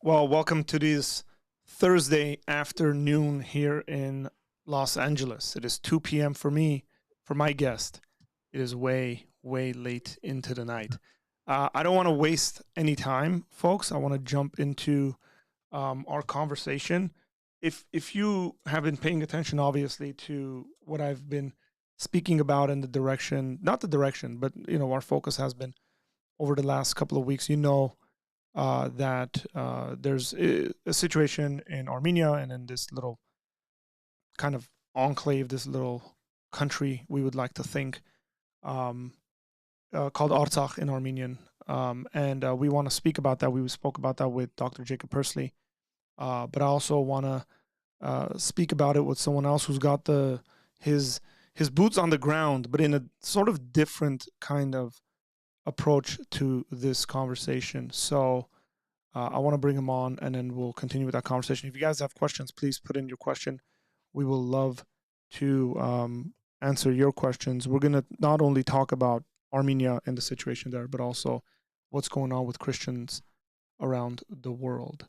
Well, welcome to this Thursday afternoon here in Los Angeles. It is 2 p.m. for me, for my guest. It is way, way late into the night. I don't want to waste any time, folks. I want to jump into our conversation. If you have been paying attention, obviously, to what I've been speaking about in the direction, not the direction, but our focus has been over the last couple of weeks. That there's a situation in Armenia and in this little kind of enclave, this little country we would like to think, um, called Artsakh in Armenian. And we want to speak about that. We spoke about that with Dr. Jacob Persley. But I also want to speak about it with someone else who's got his boots on the ground, but in a sort of different kind of approach to this conversation. So I want to bring him on, and then we'll continue with that conversation. If you guys have questions, please put in your question. We will love to answer your questions. We're going to not only talk about Armenia and the situation there, but also what's going on with Christians around the world.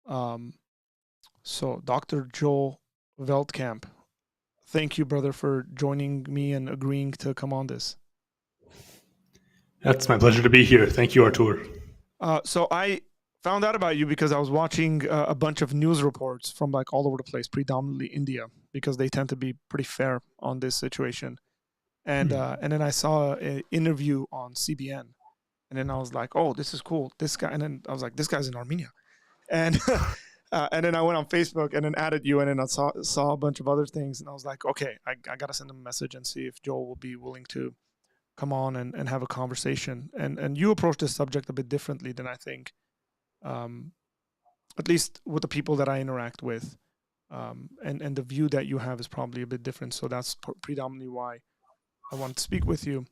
So, Dr. Joel Veldjamp, thank you, brother, for joining me and agreeing to come on this. That's my pleasure to be here. Thank you, Artur. So I found out about you because I was watching a bunch of news reports from like all over the place, predominantly India, because they tend to be pretty fair on this situation. And then I saw an interview on CBN, and then I was like, oh, this is cool. This guy, and then I was like, this guy's in Armenia, and and then I went on Facebook and then added you, and then I saw a bunch of other things, and I was like, okay, I gotta send him a message and see if Joel will be willing to come on and have a conversation. And you approach this subject a bit differently than I think, at least with the people that I interact with, and the view that you have is probably a bit different. So that's predominantly why I want to speak with you.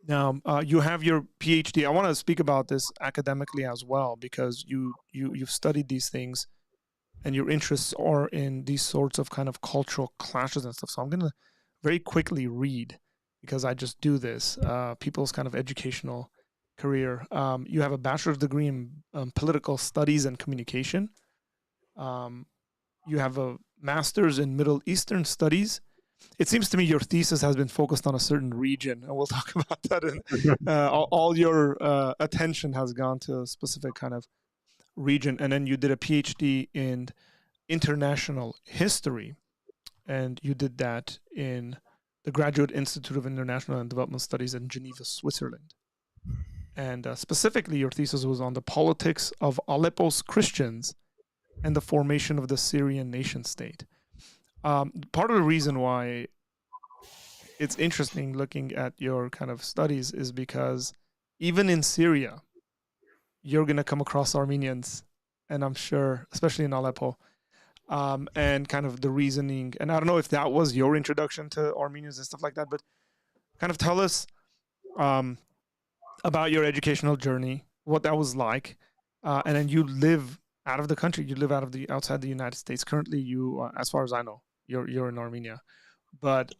Now, you have your PhD. I want to speak about this academically as well, because you've studied these things, and your interests are in these sorts of kind of cultural clashes and stuff. So I'm going to very quickly read, because I just do this, people's kind of educational career. You have a bachelor's degree in political studies and communication. You have a master's in Middle Eastern studies. It seems to me your thesis has been focused on a certain region, and we'll talk about that. And all your attention has gone to a specific kind of region. And then you did a PhD in international history, and you did that in the Graduate Institute of International and Development Studies in Geneva, Switzerland. And specifically, your thesis was on the politics of Aleppo's Christians and the formation of the Syrian nation state. Part of the reason why it's interesting looking at your kind of studies is because even in Syria, you're going to come across Armenians, and I'm sure, especially in Aleppo, and kind of the reasoning. And I don't know if that was your introduction to Armenians and stuff like that, but kind of tell us about your educational journey, what that was like, and then you live out of the country. You live outside the United States. Currently, you, as far as I know, you're in Armenia, but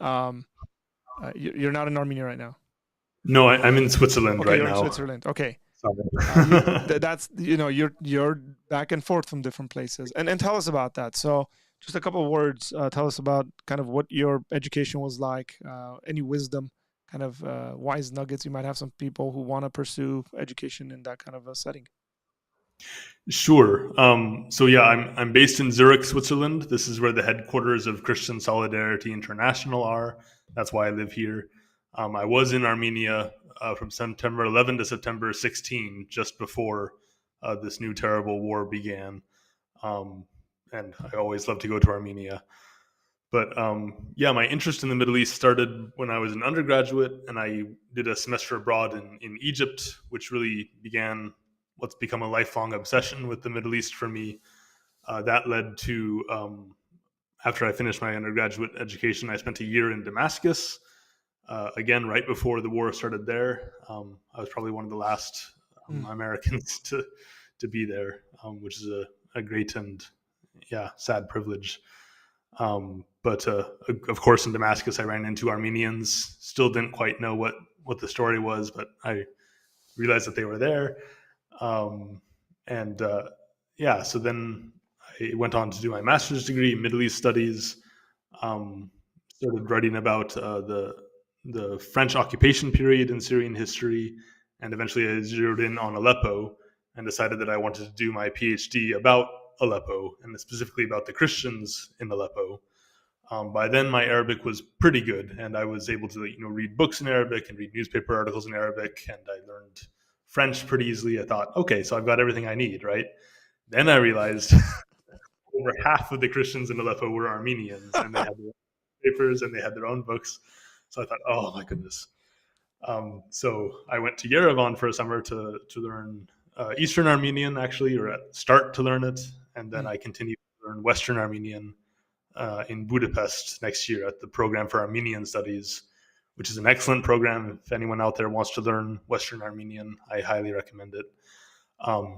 you're not in Armenia right now. No, I'm in Switzerland Okay, right you're now. in Switzerland. Okay. Sorry. That's you're back and forth from different places, and tell us about that. So just a couple of words. Tell us about kind of what your education was like. Any wisdom, kind of wise nuggets you might have. Some people who want to pursue education in that kind of a setting. Sure. So yeah, I'm based in Zurich, Switzerland. This is where the headquarters of Christian Solidarity International are. That's why I live here. I was in Armenia from September 11 to September 16, just before this new terrible war began. And I always love to go to Armenia. But yeah, my interest in the Middle East started when I was an undergraduate, and I did a semester abroad in Egypt, which really began what's become a lifelong obsession with the Middle East for me. That led to, after I finished my undergraduate education, I spent a year in Damascus, again, right before the war started there. I was probably one of the last Americans to be there, which is a great and, yeah, sad privilege. But of course, in Damascus, I ran into Armenians. Still didn't quite know what the story was, but I realized that they were there. And yeah, so then I went on to do my master's degree in Middle East studies. Um, Started writing about the French occupation period in Syrian history, and eventually I zeroed in on Aleppo and decided that I wanted to do my PhD about Aleppo and specifically about the Christians in Aleppo. By then, my Arabic was pretty good, and I was able to read books in Arabic and read newspaper articles in Arabic, and I learned French pretty easily. I thought, okay, so I've got everything I need, right? Then I realized over half of the Christians in Aleppo were Armenians, and they had their own papers and they had their own books. So I thought, oh my goodness. So I went to Yerevan for a summer to learn Eastern Armenian, actually, or start to learn it, and then I continued to learn Western Armenian in Budapest next year at the Program for Armenian Studies, which is an excellent program. If anyone out there wants to learn Western Armenian, I highly recommend it.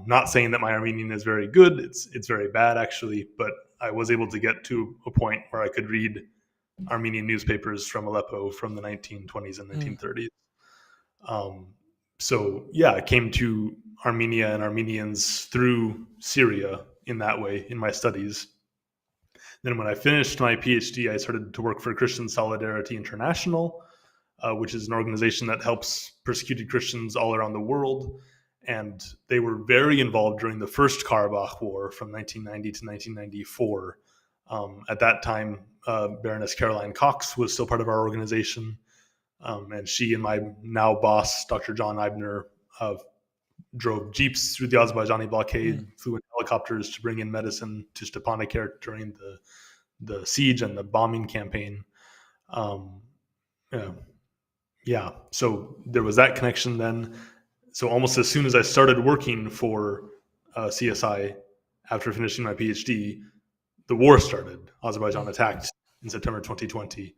Not saying that my Armenian is very good; it's very bad actually. But I was able to get to a point where I could read Armenian newspapers from Aleppo from the 1920s and 1930s. So yeah, I came to Armenia and Armenians through Syria in that way in my studies. Then when I finished my PhD, I started to work for Christian Solidarity International, which is an organization that helps persecuted Christians all around the world. And they were very involved during the First Karabakh War from 1990 to 1994. At that time, Baroness Caroline Cox was still part of our organization. And she and my now boss, Dr. John Eibner, drove jeeps through the Azerbaijani blockade, flew in helicopters to bring in medicine to Stepanakert during the siege and the bombing campaign. Yeah, so there was that connection then. So almost as soon as I started working for CSI after finishing my PhD, the war started. Azerbaijan attacked in September 2020.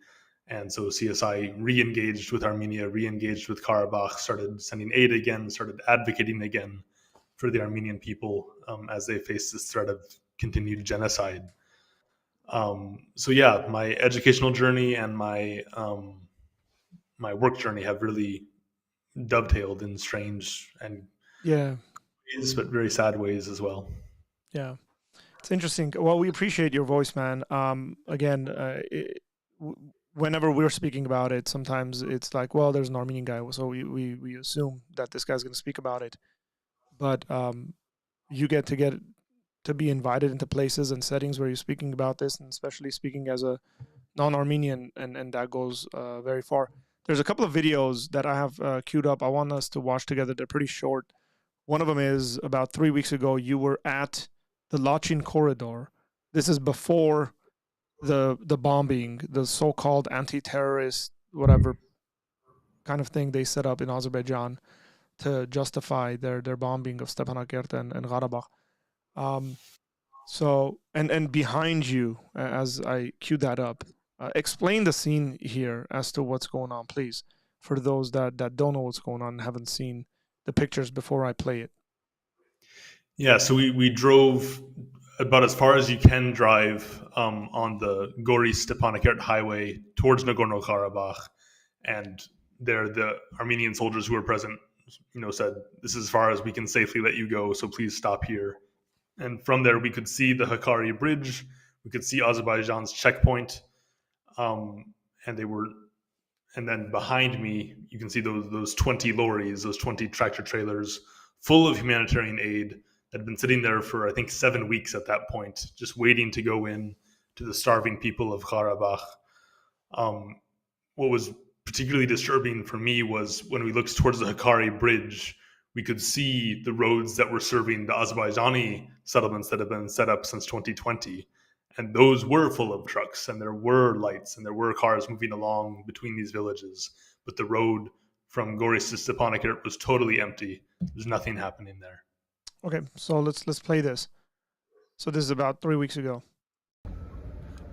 And so CSI re-engaged with Armenia, re-engaged with Karabakh, started sending aid again, started advocating again for the Armenian people as they face this threat of continued genocide. So yeah, my educational journey and my work journey have really dovetailed in strange and ways, but very sad ways as well. Yeah, it's interesting. Well, we appreciate your voice, man. Again, whenever we're speaking about it, sometimes it's like, well, there's an Armenian guy, so we assume that this guy's going to speak about it. But you get to be invited into places and settings where you're speaking about this, and especially speaking as a non-Armenian, and that goes very far. There's a couple of videos that I have queued up. I want us to watch together. They're pretty short. One of them is about 3 weeks ago. You were at the Lachin corridor. This is before the bombing, the so-called anti-terrorist whatever kind of thing they set up in Azerbaijan to justify their bombing of Stepanakert and Karabakh. So and behind you, as I queued that up, explain the scene here as to what's going on, please, for those that don't know what's going on and haven't seen the pictures before I play it. Yeah, so we drove about as far as you can drive on the Gori Stepanakert highway towards Nagorno-Karabakh, and there the Armenian soldiers who were present, said, "This is as far as we can safely let you go, so please stop here." And from there, we could see the Hakkari Bridge, we could see Azerbaijan's checkpoint, and then behind me, you can see those 20 lorries, those 20 tractor trailers full of humanitarian aid that had been sitting there for, I think, 7 weeks at that point, just waiting to go in to the starving people of Karabakh. What was particularly disturbing for me was when we looked towards the Hakkari Bridge, we could see the roads that were serving the Azerbaijani settlements that have been set up since 2020. And those were full of trucks, and there were lights, and there were cars moving along between these villages. But the road from Goris to Stepanakert was totally empty. There's nothing happening there. Okay, so let's play this. So this is about 3 weeks ago.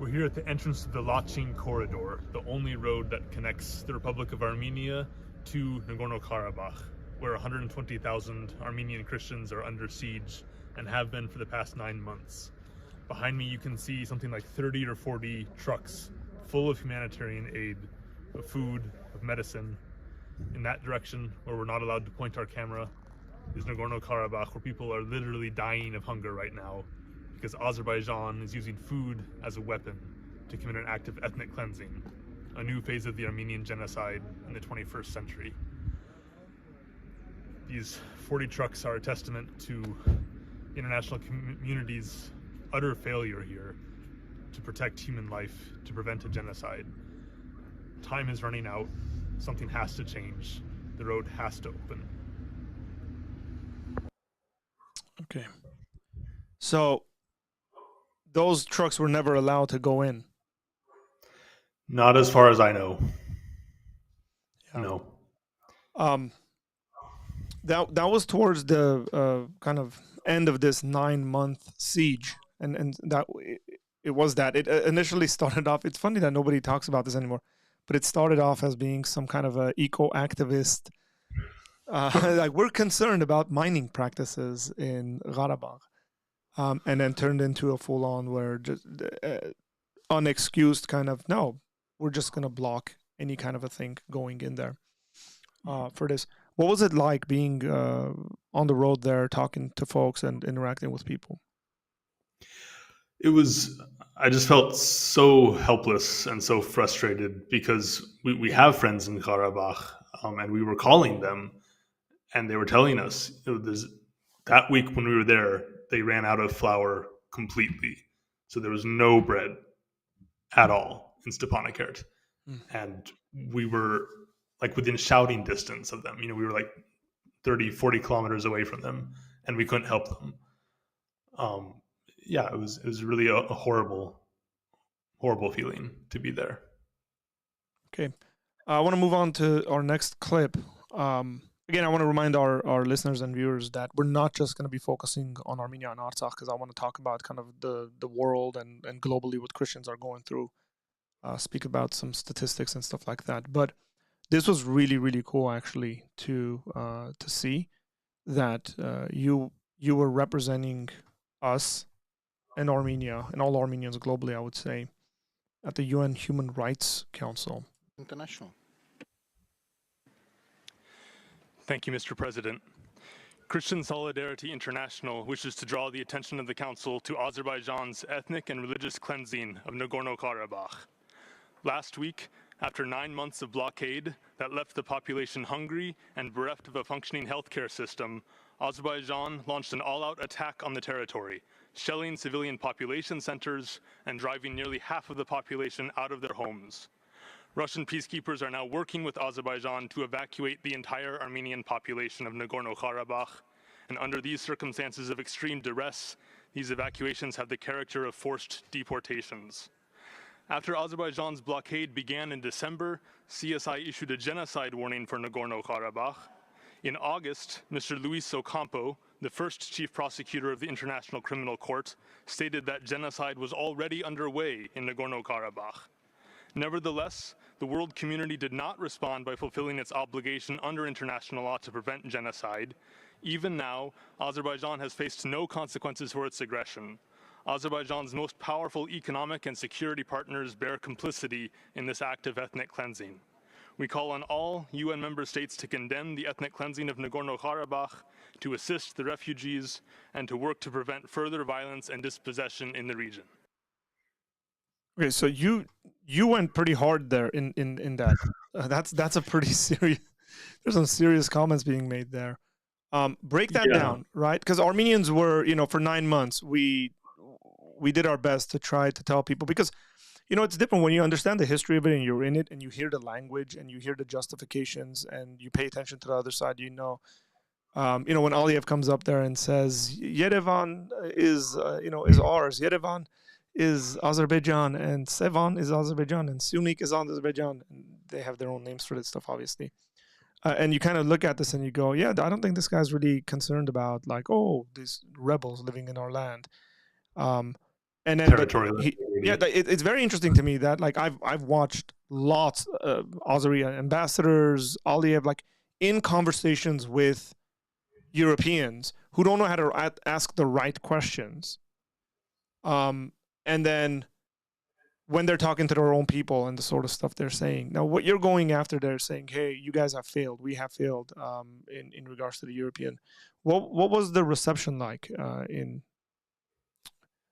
We're here at the entrance to the Lachin corridor, the only road that connects the Republic of Armenia to Nagorno-Karabakh, where 120,000 Armenian Christians are under siege and have been for the past 9 months. Behind me, you can see something like 30 or 40 trucks full of humanitarian aid, of food, of medicine. In that direction, where we're not allowed to point our camera, is Nagorno-Karabakh, where people are literally dying of hunger right now because Azerbaijan is using food as a weapon to commit an act of ethnic cleansing, a new phase of the Armenian genocide in the 21st century. These 40 trucks are a testament to the international community's utter failure here to protect human life, to prevent a genocide. Time is running out. Something has to change. The road has to open. Okay. So those trucks were never allowed to go in. Not as far as I know. Yeah. No. That was towards the kind of end of this 9-month siege, and that it was that it initially started off. It's funny that nobody talks about this anymore, but it started off as being some kind of a eco activist. Like, we're concerned about mining practices in Karabakh, and then turned into a full on where just unexcused kind of, no, we're just gonna block any kind of a thing going in there for this. What was it like being on the road there, talking to folks and interacting with people? I just felt so helpless and so frustrated because we have friends in Karabakh, and we were calling them, and they were telling us, that week when we were there, they ran out of flour completely. So there was no bread at all in Stepanakert. And we were like within shouting distance of them. We were like 30, 40 kilometers away from them, and we couldn't help them. It was really a horrible feeling to be there. Okay. I want to move on to our next clip. Again, I want to remind our listeners and viewers that we're not just going to be focusing on Armenia and Artsakh, because I want to talk about kind of the world and globally what Christians are going through, speak about some statistics and stuff like that. But this was really, really cool, actually, to see that you were representing us and Armenia and all Armenians globally, I would say, at the UN Human Rights Council. International. Thank you, Mr. President. Christian Solidarity International wishes to draw the attention of the Council to Azerbaijan's ethnic and religious cleansing of Nagorno-Karabakh. Last week, after 9 months of blockade that left the population hungry and bereft of a functioning healthcare system, Azerbaijan launched an all-out attack on the territory, shelling civilian population centers and driving nearly half of the population out of their homes. Russian peacekeepers are now working with Azerbaijan to evacuate the entire Armenian population of Nagorno-Karabakh, and under these circumstances of extreme duress, these evacuations have the character of forced deportations. After Azerbaijan's blockade began in December, CSI issued a genocide warning for Nagorno-Karabakh. In August, Mr. Luis Ocampo, the first chief prosecutor of the International Criminal Court, stated that genocide was already underway in Nagorno-Karabakh. Nevertheless, the world community did not respond by fulfilling its obligation under international law to prevent genocide. Even now, Azerbaijan has faced no consequences for its aggression. Azerbaijan's most powerful economic and security partners bear complicity in this act of ethnic cleansing. We call on all UN member states to condemn the ethnic cleansing of Nagorno-Karabakh, to assist the refugees, and to work to prevent further violence and dispossession in the region. Okay, so you went pretty hard there in that. That's a pretty serious. There's some serious comments being made there. Break that down, right? Because Armenians were, for 9 months, we did our best to try to tell people, because it's different when you understand the history of it and you're in it and you hear the language and you hear the justifications and you pay attention to the other side. When Aliyev comes up there and says Yerevan is ours, Yerevan is Azerbaijan, and Sevan is Azerbaijan, and Sunik is Azerbaijan, and they have their own names for this stuff, obviously. And you kind of look at this and you go, yeah, I don't think this guy's really concerned about these rebels living in our land. And then it's very interesting to me that I've watched lots of Azeri ambassadors, Aliyev, in conversations with Europeans who don't know how to ask the right questions. And then when they're talking to their own people and the sort of stuff they're saying. Now, what you're going after, they're saying, "Hey, you guys have failed. We have failed." In regards to the European, what was the reception like in?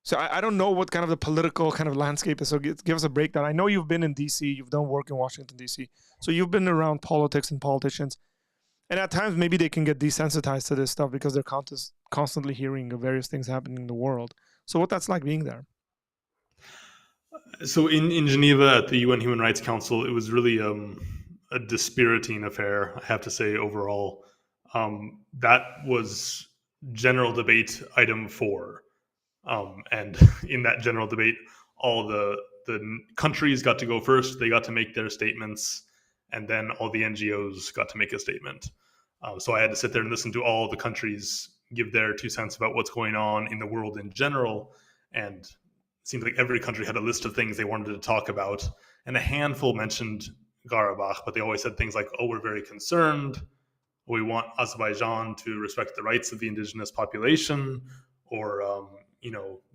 So I don't know what kind of the political kind of landscape is. So give us a breakdown. I know you've been in D.C. You've done work in Washington D.C. So you've been around politics and politicians, and at times maybe they can get desensitized to this stuff because they're constantly hearing of various things happening in the world. So what that's like being there? So in Geneva at the UN Human Rights Council, it was really a dispiriting affair, I have to say, overall. That was general debate item 4. And in that general debate, all the countries got to go first. They got to make their statements, and then all the NGOs got to make a statement. So I had to sit there and listen to all the countries give their 2 cents about what's going on in the world in general. And it seemed like every country had a list of things they wanted to talk about, and a handful mentioned Karabakh, but they always said things like, "Oh, we're very concerned. We want Azerbaijan to respect the rights of the indigenous population," or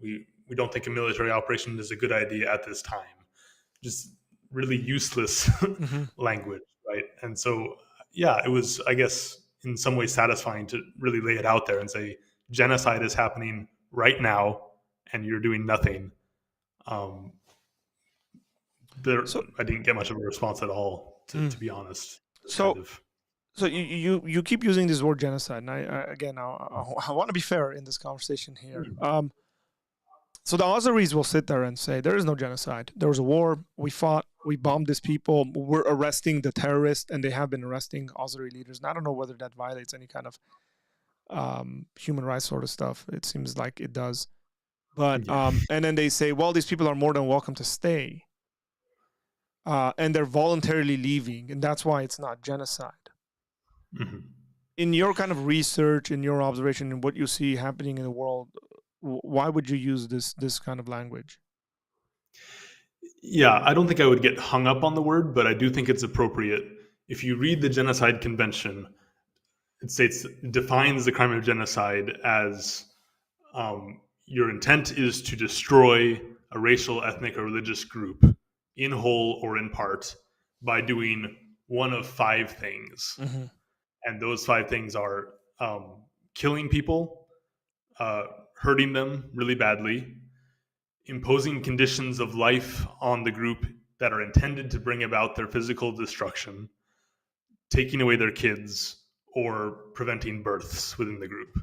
we don't think a military operation is a good idea at this time. Just really useless Mm-hmm. language, right? And so, yeah, it was, I guess, in some ways satisfying to really lay it out there and say genocide is happening right now, and you're doing nothing. Um, So I didn't get much of a response at all, to be honest. It's kind so of so you keep using this word genocide, and I want to be fair in this conversation here. So the Azeris will sit there and say there is no genocide. There was a war. We fought. We bombed these people. We're arresting the terrorists, and they have been arresting Azeri leaders. And I don't know whether that violates any kind of human rights sort of stuff. It seems like it does. But yeah. and then they say, well, these people are more than welcome to stay, and they're voluntarily leaving, and that's why it's not genocide. Mm-hmm. In your kind of research, in your observation, and what you see happening in the world, why would you use this kind of language? Yeah, I don't think I would get hung up on the word, but I do think it's appropriate. If you read the Genocide Convention, it defines the crime of genocide as your intent is to destroy a racial, ethnic, or religious group in whole or in part by doing one of 5 things. Mm-hmm. And those 5 things are killing people, uh, hurting them really badly, imposing conditions of life on the group that are intended to bring about their physical destruction, taking away their kids, or preventing births within the group.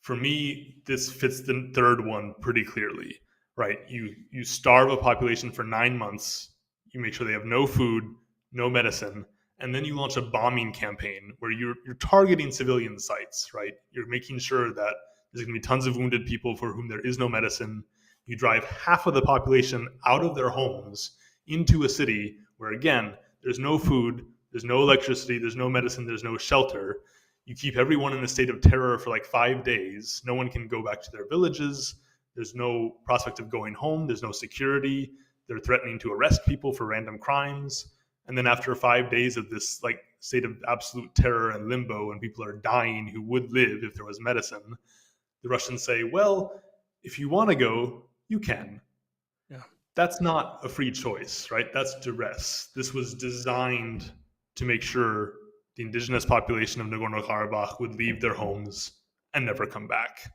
For me, this fits the third one pretty clearly, right? You starve a population for 9 months, you make sure they have no food, no medicine, and then you launch a bombing campaign where you're targeting civilian sites, right? You're making sure that there's going to be tons of wounded people for whom there is no medicine. You drive half of the population out of their homes into a city where, again, there's no food, there's no electricity, there's no medicine, there's no shelter. You keep everyone in a state of terror for like 5 days. No one can go back to their villages. There's no prospect of going home. There's no security. They're threatening to arrest people for random crimes. And then after 5 days of this like state of absolute terror and limbo, and people are dying who would live if there was medicine, the Russians say, well, if you want to go, you can. Yeah. That's not a free choice, right? That's duress. This was designed to make sure the indigenous population of Nagorno-Karabakh would leave their homes and never come back.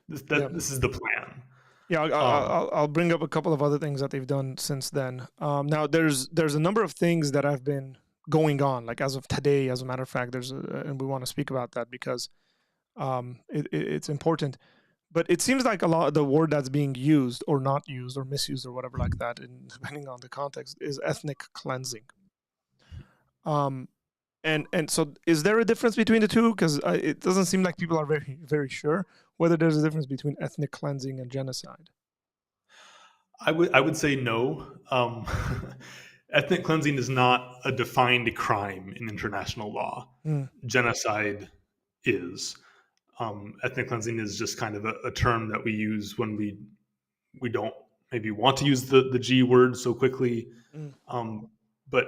Yeah. This is the plan. Yeah, Um, I'll bring up a couple of other things that they've done since then. Now, there's a number of things that have been going on, like as of today. As a matter of fact, and we want to speak about that because it's important. But it seems like a lot of the word that's being used or not used or misused or whatever like that, and depending on the context, is ethnic cleansing. Um, and so, is there a difference between the two? Because it doesn't seem like people are very sure whether there's a difference between ethnic cleansing and genocide. I would say no. Ethnic cleansing is not a defined crime in international law. Mm, Genocide is. Ethnic cleansing is just kind of a term that we use when we don't maybe want to use the G word so quickly. mm. But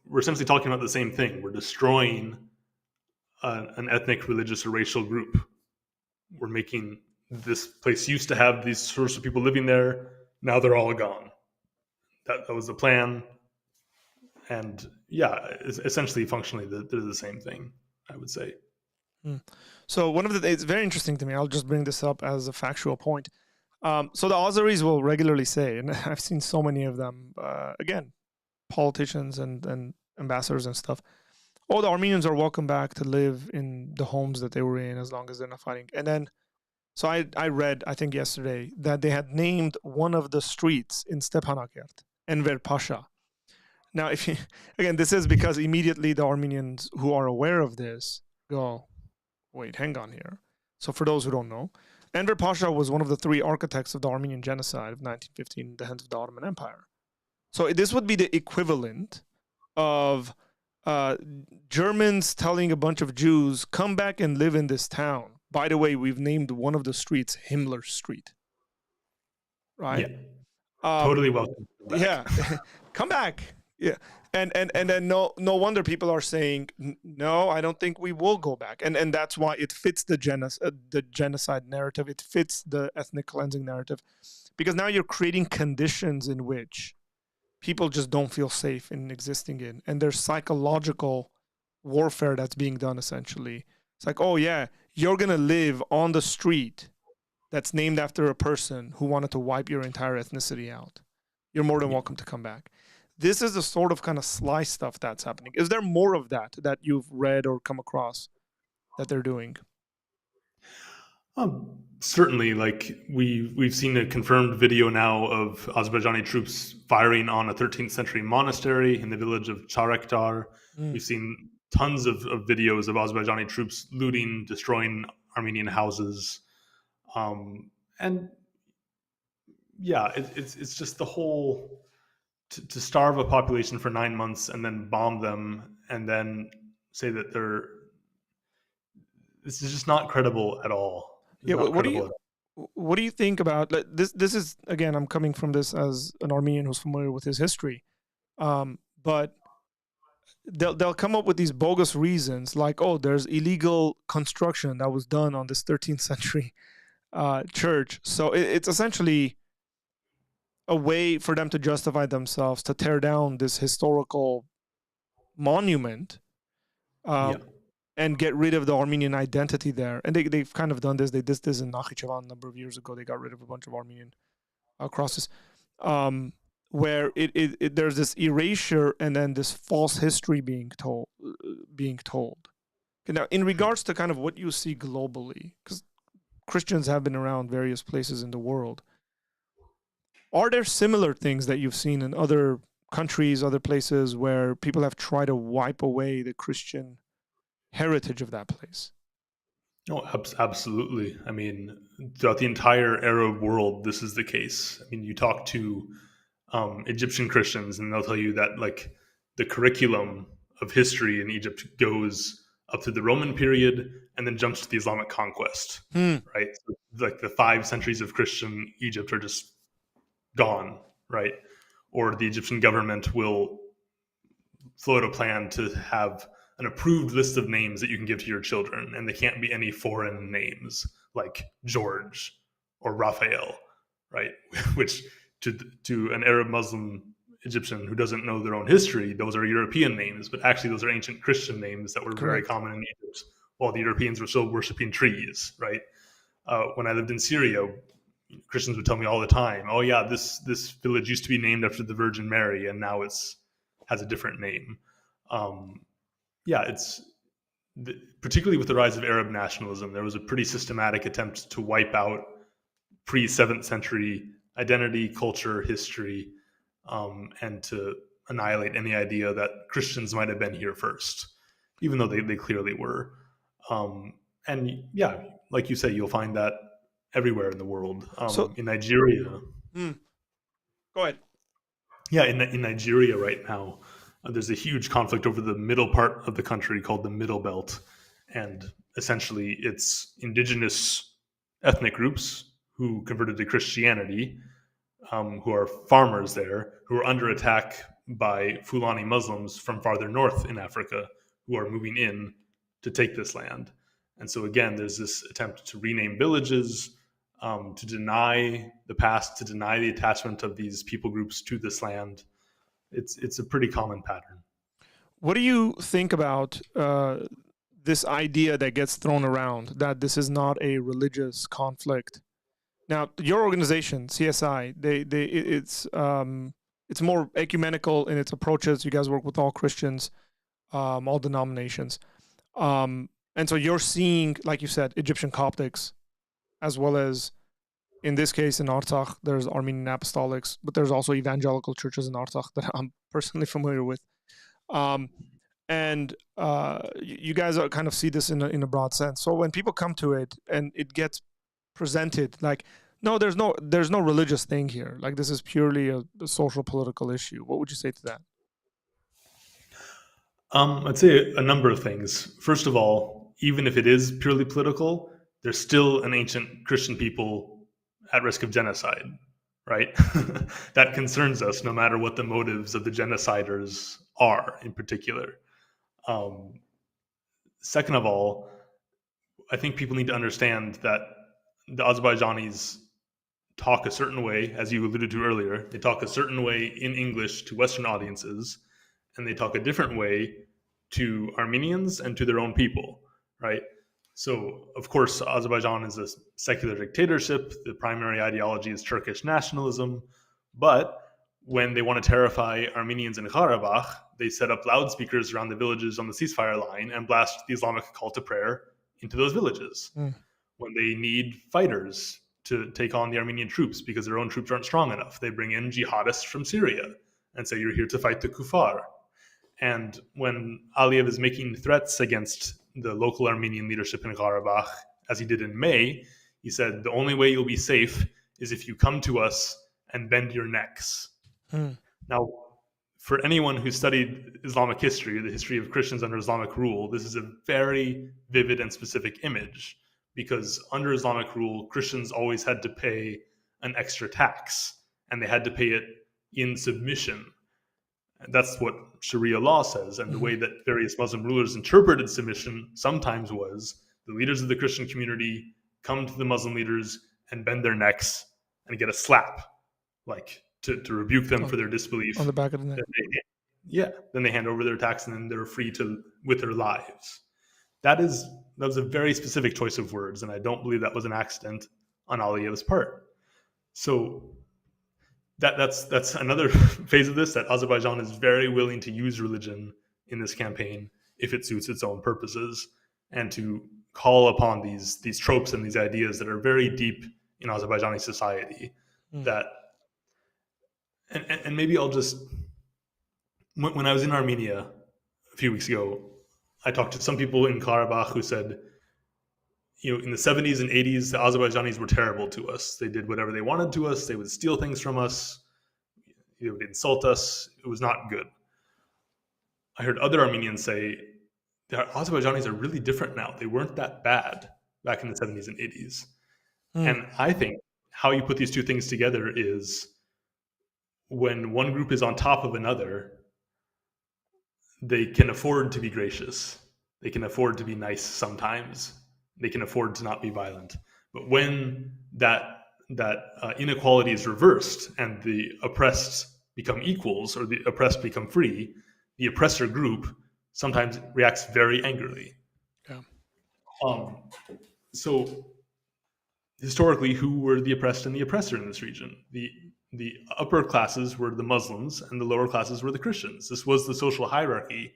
we're essentially talking about the same thing. We're destroying an ethnic, religious, or racial group. We're making this place used to have these sorts of people living there. Now they're all gone. that was the plan. And yeah, essentially, functionally, they're the same thing, I would say. So one of the it's very interesting to me. I'll just bring this up as a factual point. So the Azeris will regularly say, and I've seen so many of them, again, politicians and ambassadors and stuff. Oh, the Armenians are welcome back to live in the homes that they were in as long as they're not fighting. And then, so I read, I think yesterday, that they had named one of the streets in Stepanakert, Enver Pasha. Now, if you, again, this is because immediately the Armenians who are aware of this go, wait, hang on here. So for those who don't know, Enver Pasha was one of the three architects of the Armenian genocide of 1915 at the hands of the Ottoman Empire. So this would be the equivalent of Germans telling a bunch of Jews, come back and live in this town. By the way, we've named one of the streets Himmler Street. Right? Yeah. Totally welcome. Yeah. Come back. Yeah. And then no wonder people are saying, no, I don't think we will go back. And that's why it fits the genocide narrative. It fits the ethnic cleansing narrative. Because now you're creating conditions in which people just don't feel safe in existing in. And there's psychological warfare that's being done, essentially. It's like, oh, yeah, you're going to live on the street that's named after a person who wanted to wipe your entire ethnicity out. You're more than welcome to come back. This is the sort of kind of sly stuff that's happening. Is there more of that you've read or come across that they're doing? Certainly, like we've seen a confirmed video now of Azerbaijani troops firing on a 13th century monastery in the village of Charektar. We've seen tons of videos of Azerbaijani troops looting, destroying Armenian houses, and yeah, it's just the whole to starve a population for 9 months and then bomb them and then say that they're this is just not credible at all. Yeah, what do you think about this? This is, again, I'm coming from this as an Armenian who's familiar with his history, but they'll come up with these bogus reasons like, oh, there's illegal construction that was done on this 13th century church. So it's essentially a way for them to justify themselves to tear down this historical monument and get rid of the Armenian identity there. And they've kind of done this. They did this in Nakhichevan a number of years ago. They got rid of a bunch of Armenian crosses, where there's this erasure and then this false history being told. Now, in regards to kind of what you see globally, because Christians have been around various places in the world, are there similar things that you've seen in other countries, other places where people have tried to wipe away the Christian heritage of that place? Oh, absolutely. I mean, throughout the entire Arab world, this is the case. I mean, you talk to Egyptian Christians, and they'll tell you that like the curriculum of history in Egypt goes up to the Roman period and then jumps to the Islamic conquest, right? So, like the 5 centuries of Christian Egypt are just gone, right? Or the Egyptian government will float a plan to have an approved list of names that you can give to your children, and they can't be any foreign names like George or Raphael, right? Which to an Arab Muslim Egyptian who doesn't know their own history, those are European names, but actually those are ancient Christian names that were very common in Egypt while the Europeans were still worshiping trees, right? When I lived in Syria, Christians would tell me all the time, oh yeah, this village used to be named after the Virgin Mary and now has a different name. Yeah, it's particularly with the rise of Arab nationalism, there was a pretty systematic attempt to wipe out pre-7th century identity, culture, history, and to annihilate any idea that Christians might have been here first, even though they clearly were. And yeah, like you say, you'll find that everywhere in the world. In Nigeria. Go ahead. Yeah, in Nigeria right now, there's a huge conflict over the middle part of the country called the Middle Belt. And essentially, it's indigenous ethnic groups who converted to Christianity, who are farmers there, who are under attack by Fulani Muslims from farther north in Africa, who are moving in to take this land. And so again, there's this attempt to rename villages, to deny the past, to deny the attachment of these people groups to this land. It's a pretty common pattern. What do you think about this idea that gets thrown around that this is not a religious conflict? Now, your organization, CSI, it's more ecumenical in its approaches. You guys work with all Christians, all denominations, and so you're seeing, like you said, Egyptian Coptics, as well as in this case in Artsakh, there's Armenian Apostolics, but there's also evangelical churches in Artsakh that I'm personally familiar with. And you guys are kind of see this in a broad sense. So when people come to it and it gets presented like, no, there's no religious thing here. Like this is purely a social political issue. What would you say to that? I'd say a number of things. First of all, even if it is purely political, there's still an ancient Christian people at risk of genocide, right? That concerns us no matter what the motives of the genociders are in particular. Second of all, I think people need to understand that the Azerbaijanis talk a certain way, as you alluded to earlier. They talk a certain way in English to Western audiences, and they talk a different way to Armenians and to their own people, right? So, of course, Azerbaijan is a secular dictatorship. The primary ideology is Turkish nationalism. But when they want to terrify Armenians in Karabakh, they set up loudspeakers around the villages on the ceasefire line and blast the Islamic call to prayer into those villages. When they need fighters to take on the Armenian troops because their own troops aren't strong enough, they bring in jihadists from Syria and say, you're here to fight the kuffar. And when Aliyev is making threats against the local Armenian leadership in Karabakh, as he did in May, he said, the only way you'll be safe is if you come to us and bend your necks. Now, for anyone who studied Islamic history, the history of Christians under Islamic rule, this is a very vivid and specific image, because under Islamic rule, Christians always had to pay an extra tax, and they had to pay it in submission. That's what Sharia law says. And the way that various Muslim rulers interpreted submission sometimes was the leaders of the Christian community come to the Muslim leaders and bend their necks and get a slap, like to rebuke them for their disbelief. On the back of the neck. Then they hand over their tax and then they're free to with their lives. That was a very specific choice of words, and I don't believe that was an accident on Aliyev's part. So that's another phase of this, that Azerbaijan is very willing to use religion in this campaign if it suits its own purposes, and to call upon these tropes and these ideas that are very deep in Azerbaijani society. That and maybe I'll just, when I was in Armenia a few weeks ago, I talked to some people in Karabakh who said, in the 70s and 80s, the Azerbaijanis were terrible to us. They did whatever they wanted to us. They would steal things from us. They would insult us. It was not good. I heard other Armenians say, the Azerbaijanis are really different now. They weren't that bad back in the 70s and 80s. And I think how you put these two things together is, when one group is on top of another, they can afford to be gracious. They can afford to be nice sometimes. They can afford to not be violent. But when that inequality is reversed and the oppressed become equals, or the oppressed become free, the oppressor group sometimes reacts very angrily. Yeah. So historically, who were the oppressed and the oppressor in this region? The upper classes were the Muslims and the lower classes were the Christians. This was the social hierarchy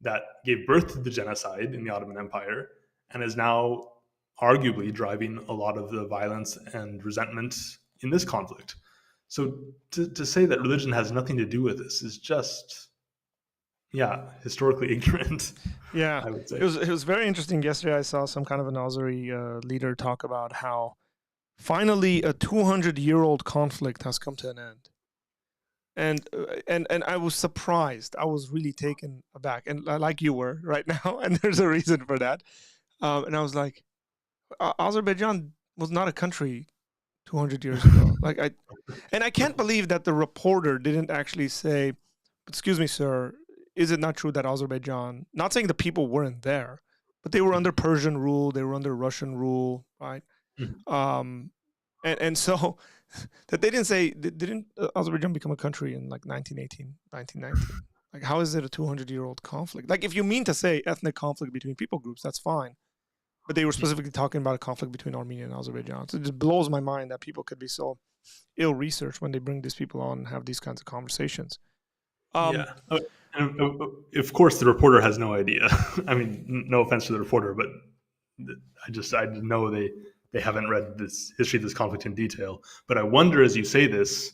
that gave birth to the genocide in the Ottoman Empire and is now arguably driving a lot of the violence and resentment in this conflict. So to say that religion has nothing to do with this is just, historically ignorant. Yeah, I would say. It was very interesting. Yesterday I saw some kind of an Azeri leader talk about how finally a 200-year-old conflict has come to an end. And I was surprised. I was really taken aback, and like you were right now, and there's a reason for that. And I was like, Azerbaijan was not a country 200 years ago. I can't believe that the reporter didn't actually say, excuse me, sir, is it not true that Azerbaijan, not saying the people weren't there, but they were under Persian rule, they were under Russian rule, right? and so that they didn't say, didn't Azerbaijan become a country in like 1918, 1919? Like, how is it a 200-year-old conflict? Like, if you mean to say ethnic conflict between people groups, that's fine. But they were specifically talking about a conflict between Armenia and Azerbaijan. So it just blows my mind that people could be so ill-researched when they bring these people on and have these kinds of conversations. Yeah. Of course, the reporter has no idea. I mean, no offense to the reporter, but I know they haven't read this history of this conflict in detail. But I wonder, as you say this,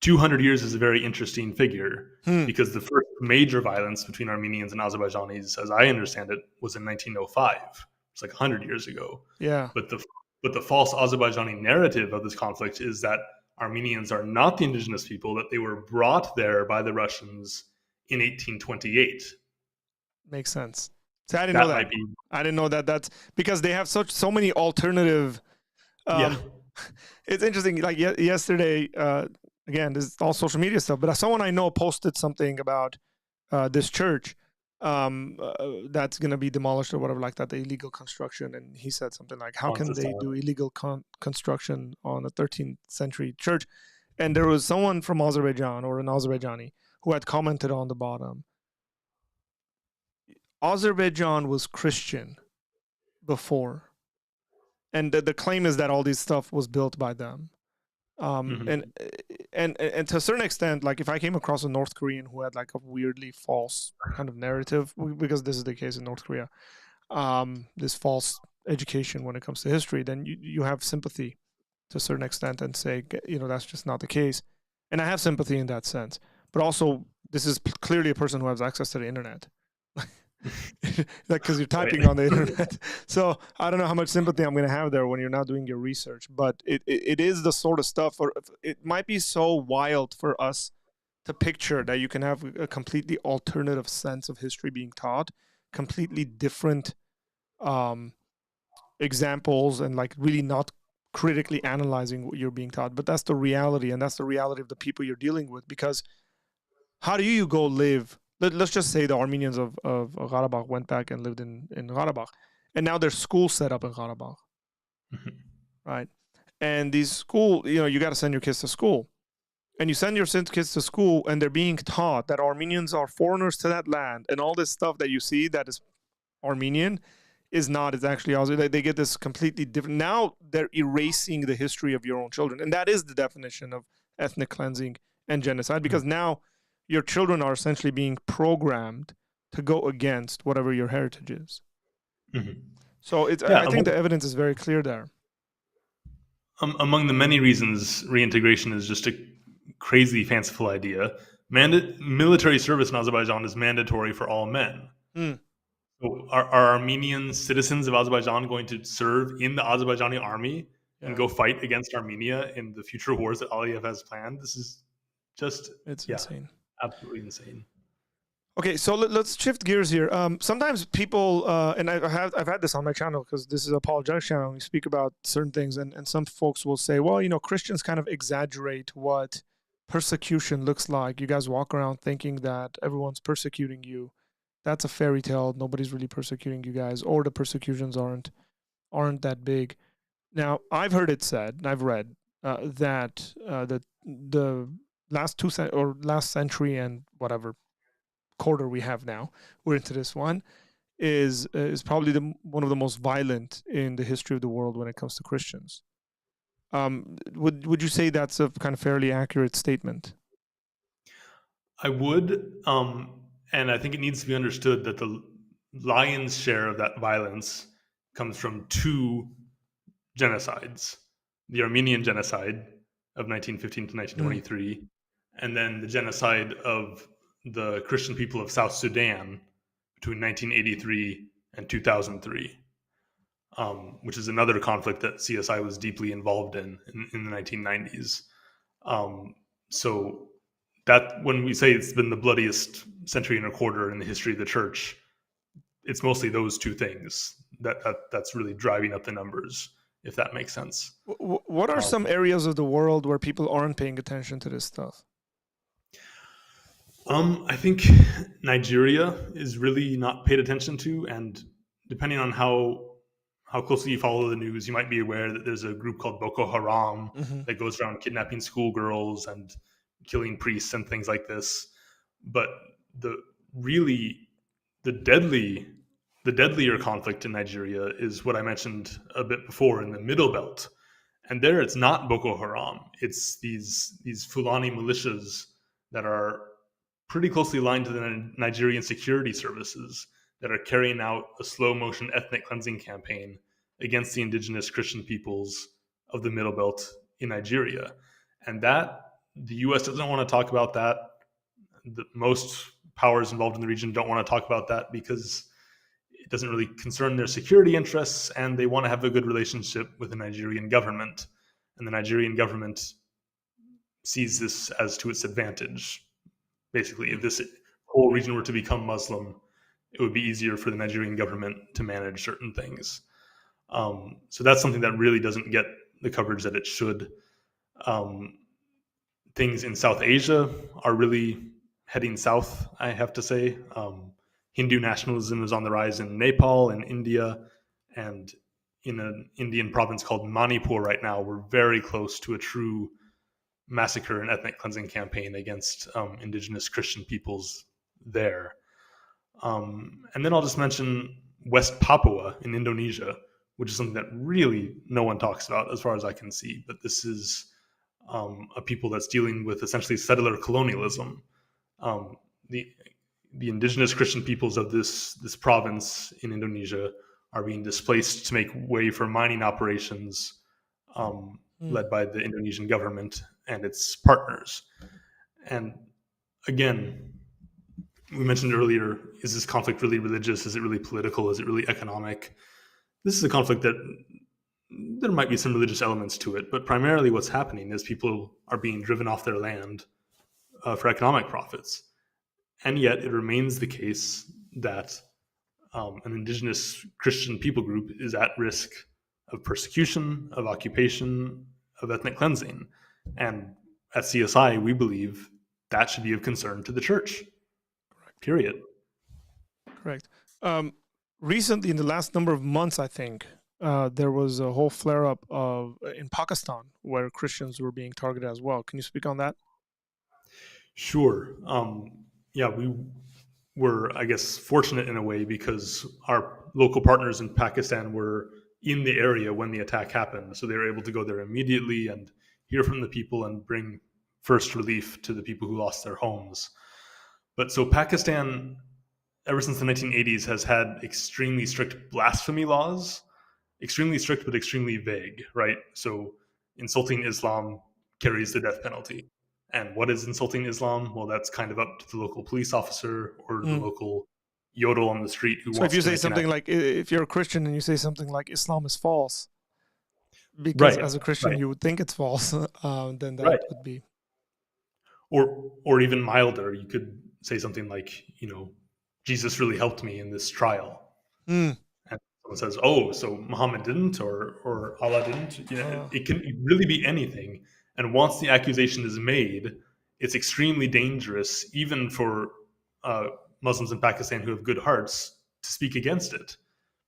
200 years is a very interesting figure because the first major violence between Armenians and Azerbaijanis, as I understand it, was in 1905. It's like 100 years ago. Yeah. But the false Azerbaijani narrative of this conflict is that Armenians are not the indigenous people, that they were brought there by the Russians in 1828. Makes sense. See, I didn't know that. Might be, I didn't know that. That's because they have so many alternative. yeah. It's interesting. Like yesterday, again, this is all social media stuff. But someone I know posted something about this church that's going to be demolished or whatever like that, the illegal construction. And he said something like, how can they do illegal construction on a 13th century church? And there was someone from Azerbaijan or an Azerbaijani who had commented on the bottom. Azerbaijan was Christian before. And the claim is that all this stuff was built by them. And to a certain extent, like if I came across a North Korean who had like a weirdly false kind of narrative, because this is the case in North Korea, this false education when it comes to history, then you have sympathy to a certain extent and say, that's just not the case. And I have sympathy in that sense. But also, this is clearly a person who has access to the internet. Because you're typing on the internet. So I don't know how much sympathy I'm going to have there when you're not doing your research. But it is the sort of stuff, or it might be so wild for us to picture that you can have a completely alternative sense of history being taught, completely different examples, and like really not critically analyzing what you're being taught. But that's the reality, and that's the reality of the people you're dealing with. Because how do you go live? Let's just say the Armenians of Karabakh went back and lived in Karabakh, and now there's schools set up in Karabakh, right? And these school, you got to send your kids to school, and you send your kids to school, and they're being taught that Armenians are foreigners to that land, and all this stuff that you see that is Armenian is not. It's actually they get this completely different. Now they're erasing the history of your own children, and that is the definition of ethnic cleansing and genocide, because now your children are essentially being programmed to go against whatever your heritage is. So I think the evidence is very clear there. Among the many reasons reintegration is just a crazy fanciful idea, military service in Azerbaijan is mandatory for all men. So are Armenian citizens of Azerbaijan going to serve in the Azerbaijani army and go fight against Armenia in the future wars that Aliyev has planned? This is just insane. Absolutely insane. Okay, so let's shift gears here. Sometimes people, and I've had this on my channel because this is Apologia channel. We speak about certain things, and some folks will say, well, Christians kind of exaggerate what persecution looks like. You guys walk around thinking that everyone's persecuting you. That's a fairy tale. Nobody's really persecuting you guys, or the persecutions aren't that big. Now, I've heard it said, and I've read that the last century and whatever quarter we have now, we're into this one, is probably one of the most violent in the history of the world when it comes to Christians. Would you say that's a kind of fairly accurate statement? I would, and I think it needs to be understood that the lion's share of that violence comes from two genocides: the Armenian genocide of 1915 to 1923, and then the genocide of the Christian people of South Sudan between 1983 and 2003, which is another conflict that CSI was deeply involved in the 1990s. So that when we say it's been the bloodiest century and a quarter in the history of the church, it's mostly those two things that's really driving up the numbers, if that makes sense. What are some areas of the world where people aren't paying attention to this stuff? I think Nigeria is really not paid attention to, and depending on how how closely you follow the news, you might be aware that there's a group called Boko Haram Hmm. that goes around kidnapping schoolgirls and killing priests and things like this. But the really the deadly the deadlier conflict in Nigeria is what I mentioned a bit before in the Middle Belt. And there it's not Boko Haram. It's these Fulani militias that are pretty closely aligned to the Nigerian security services that are carrying out a slow motion ethnic cleansing campaign against the indigenous Christian peoples of the Middle Belt in Nigeria. And that the US doesn't want to talk about that. Most powers involved in the region don't want to talk about that because it doesn't really concern their security interests, and they want to have a good relationship with the Nigerian government. And the Nigerian government sees this as to its advantage. Basically, if this whole region were to become Muslim, it would be easier for the Nigerian government to manage certain things. So that's something that really doesn't get the coverage that it should. Um, Things in South Asia are really heading south, I have to say. Hindu nationalism is on the rise in Nepal and India, and in an Indian province called Manipur right now, we're very close to a true massacre and ethnic cleansing campaign against indigenous Christian peoples there. And then I'll just mention West Papua in Indonesia, which is something that really no one talks about as far as I can see. But this is a people that's dealing with essentially settler colonialism. Um, the the indigenous Christian peoples of this province in Indonesia are being displaced to make way for mining operations Mm. led by the Indonesian government and its partners. And again, we mentioned earlier, is this conflict really religious? Is it really political? Is it really economic? This is a conflict that there might be some religious elements to it, but primarily what's happening is people are being driven off their land for economic profits. And yet it remains the case that an indigenous Christian people group is at risk of persecution, of occupation, of ethnic cleansing. And at CSI, we believe that should be of concern to the church, period. Correct. Um, Recently, in the last number of months, I think there was a whole flare up of in Pakistan where Christians were being targeted as well. Can you speak on that? Sure. Yeah, we were, I guess, fortunate in a way because our local partners in Pakistan were in the area when the attack happened. So they were able to go there immediately and hear from the people and bring first relief to the people who lost their homes. But so Pakistan, ever since the 1980s, has had extremely strict blasphemy laws, extremely strict but extremely vague, right? So insulting Islam carries the death penalty. And what is insulting Islam? Well, that's kind of up to the local police officer or the Mm. local yodel on the street who So if wants you to say make an something like, if you're a Christian and you say something like Islam is false, because right, as a Christian right, you would think it's false, then that right. would be. Or even milder, you could say something like, Jesus really helped me in this trial. Mm. And someone says, "Oh, so Muhammad didn't, or Allah didn't." Uh, It can really be anything. And once the accusation is made, it's extremely dangerous, even for uh, Muslims in Pakistan who have good hearts, to speak against it,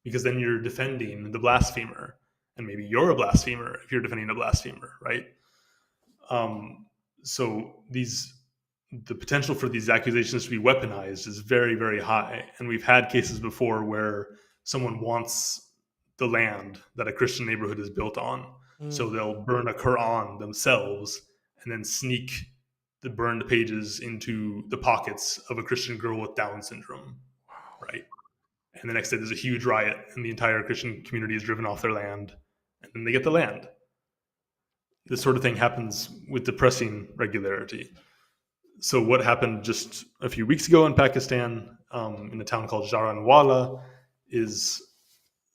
because then you're defending the blasphemer, and maybe you're a blasphemer if you're defending a blasphemer, right? Um, so the potential for these accusations to be weaponized is very, very high. And we've had cases before where someone wants the land that a Christian neighborhood is built on. So mm. they'll burn a Quran themselves and then sneak the burned pages into the pockets of a Christian girl with Down syndrome, right? And the next day there's a huge riot and the entire Christian community is driven off their land, and then they get the land. This sort of thing happens with depressing regularity. So what happened just a few weeks ago in Pakistan, in a town called Jaranwala, is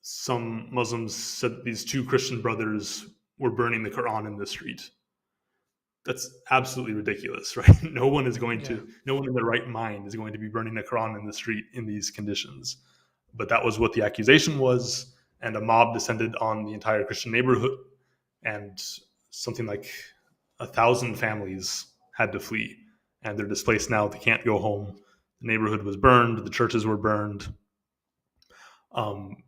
some Muslims said these two Christian brothers were burning the Quran in the street. That's absolutely ridiculous, right? No one Yeah. in their right mind is going to be burning a Quran in the street in these conditions. But that was what the accusation was, and a mob descended on the entire Christian neighborhood, and something like 1,000 families had to flee, and they're displaced now. They can't go home. The neighborhood was burned. The churches were burned. Um,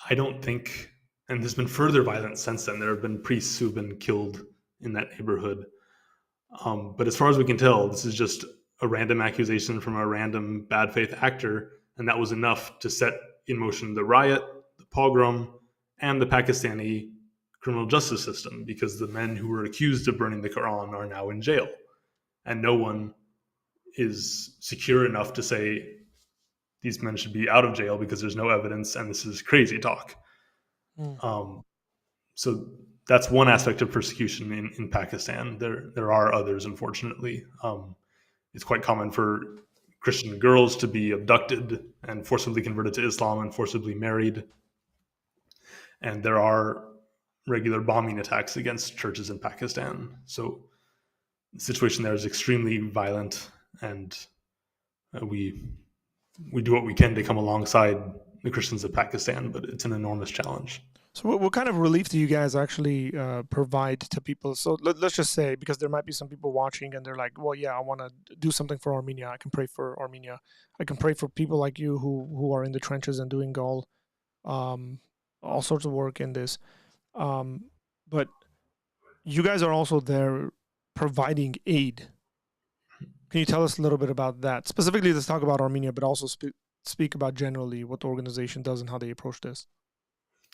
I don't think, and there's been further violence since then. There have been priests who've been killed in that neighborhood. But as far as we can tell, this is just a random accusation from a random bad faith actor, and that was enough to set in motion the riot, the pogrom, and the Pakistani criminal justice system, because the men who were accused of burning the Quran are now in jail, and no one is secure enough to say these men should be out of jail because there's no evidence and this is crazy talk. Mm. Um, so that's one aspect of persecution in Pakistan. There are others, unfortunately. It's quite common for Christian girls to be abducted and forcibly converted to Islam and forcibly married. And there are regular bombing attacks against churches in Pakistan. So the situation there is extremely violent, and we do what we can to come alongside the Christians of Pakistan, but it's an enormous challenge. So what kind of relief do you guys actually provide to people? So let's just say, because there might be some people watching and they're like, well, yeah, I want to do something for Armenia. I can pray for Armenia. I can pray for people like you who are in the trenches and doing all sorts of work in this. But you guys are also there providing aid. Can you tell us a little bit about that? Specifically, let's talk about Armenia, but also speak about generally what the organization does and how they approach this.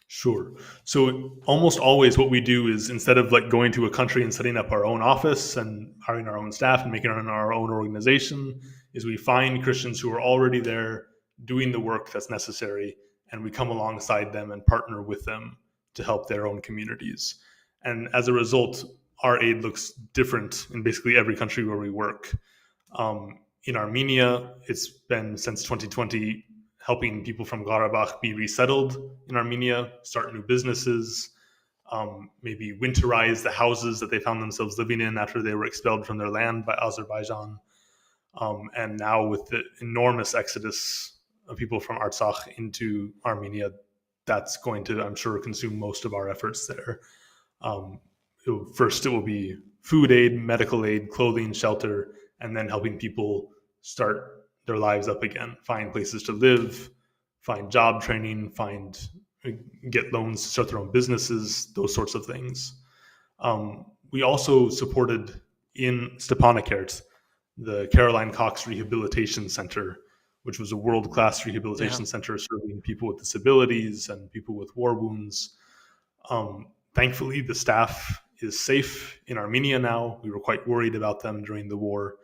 Sure. So almost always what we do is, instead of like going to a country and setting up our own office and hiring our own staff and making our own organization, is we find Christians who are already there doing the work that's necessary, and we come alongside them and partner with them to help their own communities. And as a result, our aid looks different in basically every country where we work. In Armenia, it's been since 2020 helping people from Karabakh be resettled in Armenia, start new businesses, maybe winterize the houses that they found themselves living in after they were expelled from their land by Azerbaijan. And now with the enormous exodus of people from Artsakh into Armenia, that's going to, I'm sure, consume most of our efforts there. First, it will be food aid, medical aid, clothing, shelter, and then helping people start their lives up again, find places to live, find job training, get loans to start their own businesses, those sorts of things. We also supported in Stepanakert the Caroline Cox Rehabilitation Center, which was a world-class rehabilitation center serving people with disabilities and people with war wounds. Thankfully, the staff is safe in Armenia now. We were quite worried about them during the war,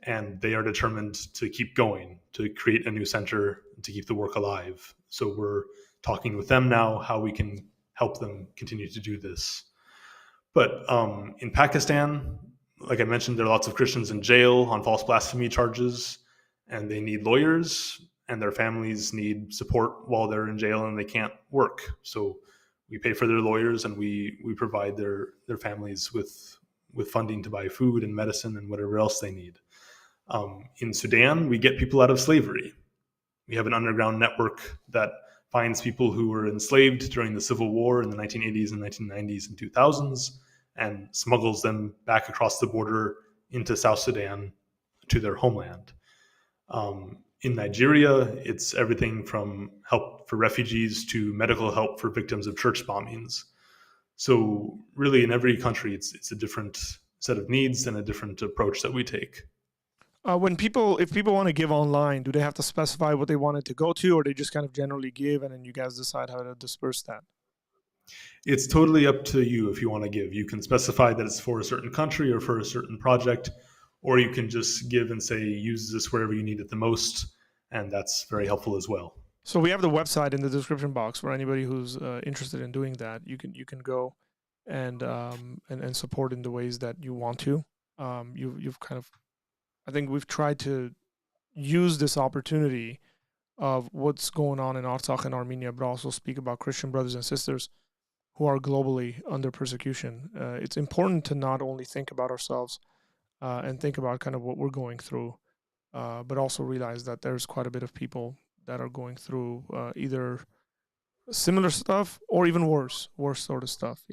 and they are determined to keep going, to create a new center, to keep the work alive. So we're talking with them now how we can help them continue to do this. But in Pakistan, like I mentioned, there are lots of Christians in jail on false blasphemy charges, and they need lawyers, and their families need support while they're in jail and they can't work. So we pay for their lawyers, and we provide their families with funding to buy food and medicine and whatever else they need. In Sudan, we get people out of slavery. We have an underground network that finds people who were enslaved during the Civil War in the 1980s and 1990s and 2000s and smuggles them back across the border into South Sudan to their homeland. In Nigeria, it's everything from help for refugees to medical help for victims of church bombings. So really, in every country, it's a different set of needs and a different approach that we take. If people want to give online, do they have to specify what they wanted to go to, or they just kind of generally give and then you guys decide how to disperse that? It's totally up to you if you want to give. You can specify that it's for a certain country or for a certain project, or you can just give and say, use this wherever you need it the most. And that's very helpful as well. So we have the website in the description box for anybody who's interested in doing that. You can go and support in the ways that you want to. You've kind of, I think we've tried to use this opportunity of what's going on in Artsakh and Armenia, but also speak about Christian brothers and sisters who are globally under persecution. It's important to not only think about ourselves and think about kind of what we're going through, but also realize that there's quite a bit of people that are going through either similar stuff or even worse sort of stuff.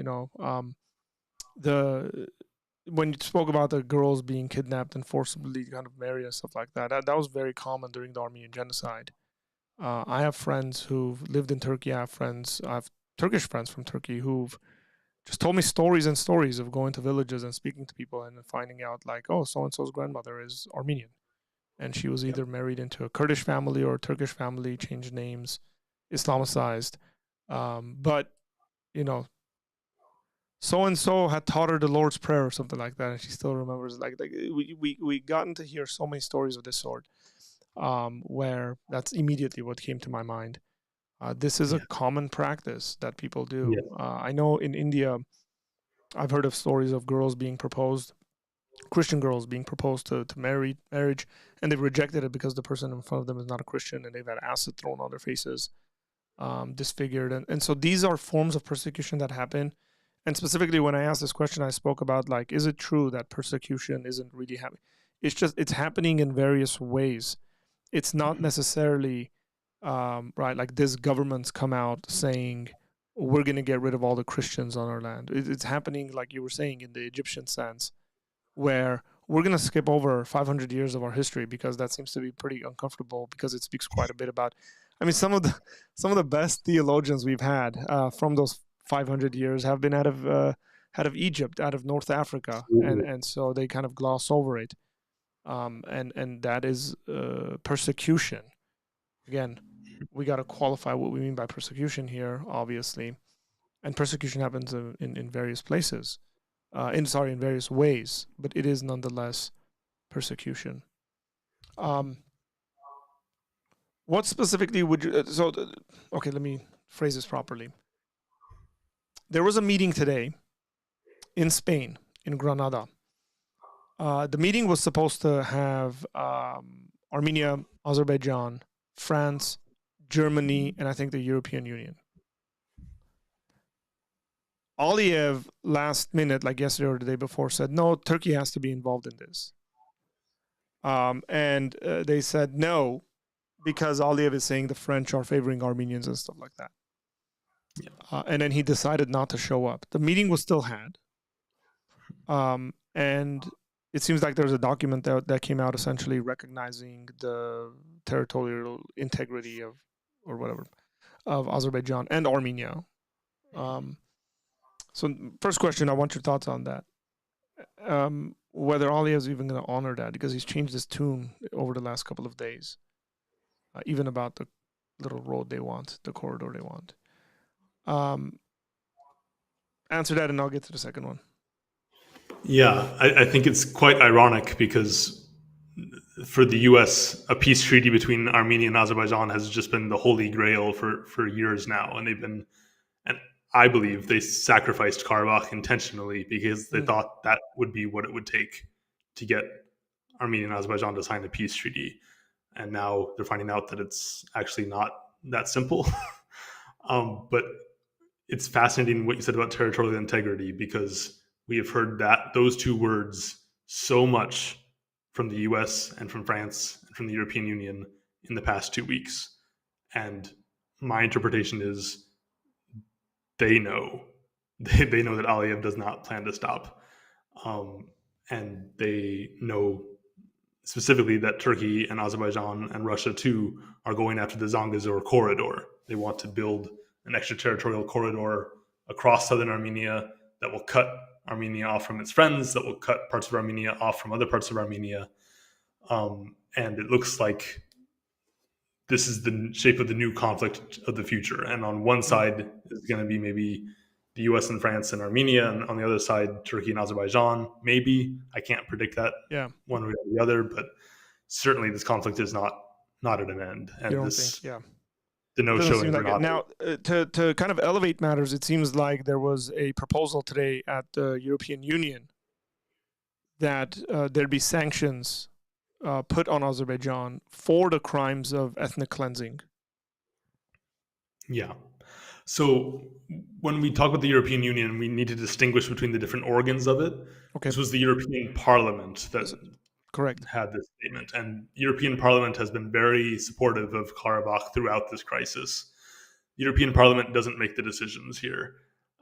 When you spoke about the girls being kidnapped and forcibly kind of married and stuff like that, that was very common during the Armenian genocide. I have friends who've lived in Turkey. I have Turkish friends from Turkey who've just told me stories and stories of going to villages and speaking to people and finding out like, oh, so and so's grandmother is Armenian, and she was Yep. either married into a Kurdish family or a Turkish family, changed names, Islamicized. But you know, so and so had taught her the Lord's Prayer or something like that, and she still remembers. Like we gotten to hear so many stories of this sort, where that's immediately what came to my mind. This is a Yeah. common practice that people do. Yeah. I know in India, I've heard of stories of girls being proposed, Christian girls being proposed to marriage, and they've rejected it because the person in front of them is not a Christian, and they've had acid thrown on their faces, disfigured, and so these are forms of persecution that happen. And specifically, when I asked this question, I spoke about like, is it true that persecution isn't really happening? It's happening in various ways. It's not necessarily right. Like this government's come out saying we're going to get rid of all the Christians on our land. It's happening, like you were saying, in the Egyptian sense, where we're going to skip over 500 years of our history because that seems to be pretty uncomfortable because it speaks quite a bit about. I mean, some of the best theologians we've had from those 500 years have been out of Egypt, out of North Africa, Absolutely. and so they kind of gloss over it, and that is persecution. Again, we got to qualify what we mean by persecution here, obviously, and persecution happens in various places, in various ways, but it is nonetheless persecution. Um, what specifically would you? Okay, let me phrase this properly. There was a meeting today in Spain, in Granada. The meeting was supposed to have Armenia, Azerbaijan, France, Germany, and I think the European Union. Aliyev last minute, like yesterday or the day before, said no, Turkey has to be involved in this. And they said no because Aliyev is saying the French are favoring Armenians and stuff like that. Yeah. And then he decided not to show up. The meeting was still had, and it seems like there's a document that came out essentially recognizing the territorial integrity of, or whatever, of Azerbaijan and Armenia. So first question, I want your thoughts on that. Whether Aliyev is even going to honor that, because he's changed his tune over the last couple of days, even about the little road they want, the corridor they want. Answer that, and I'll get to the second one. Yeah, I think it's quite ironic because for the U.S., a peace treaty between Armenia and Azerbaijan has just been the holy grail for years now, and and I believe they sacrificed Karabakh intentionally because they thought that would be what it would take to get Armenia and Azerbaijan to sign a peace treaty, and now they're finding out that it's actually not that simple. But it's fascinating what you said about territorial integrity because we have heard those two words so much from the US and from France and from the European Union in the past 2 weeks. And my interpretation is they know. They know that Aliyev does not plan to stop. And they know specifically that Turkey and Azerbaijan and Russia too are going after the Zangezur corridor. They want to build an extraterritorial corridor across southern Armenia that will cut Armenia off from its friends, that will cut parts of Armenia off from other parts of Armenia. And it looks like this is the shape of the new conflict of the future. And on one side is going to be maybe the US and France and Armenia, and on the other side, Turkey and Azerbaijan. Maybe. I can't predict that Yeah, one way or the other, but certainly this conflict is not at an end. you And don't think? Yeah, the no doesn't seem showings are like it. not. Now, to kind of elevate matters, it seems like there was a proposal today at the European Union that there'd be sanctions put on Azerbaijan for the crimes of ethnic cleansing. Yeah. So when we talk about the European Union, we need to distinguish between the different organs of it. Okay, This was the European Parliament that correct. had this statement, and the European Parliament has been very supportive of Karabakh throughout this crisis. The European Parliament doesn't make the decisions here.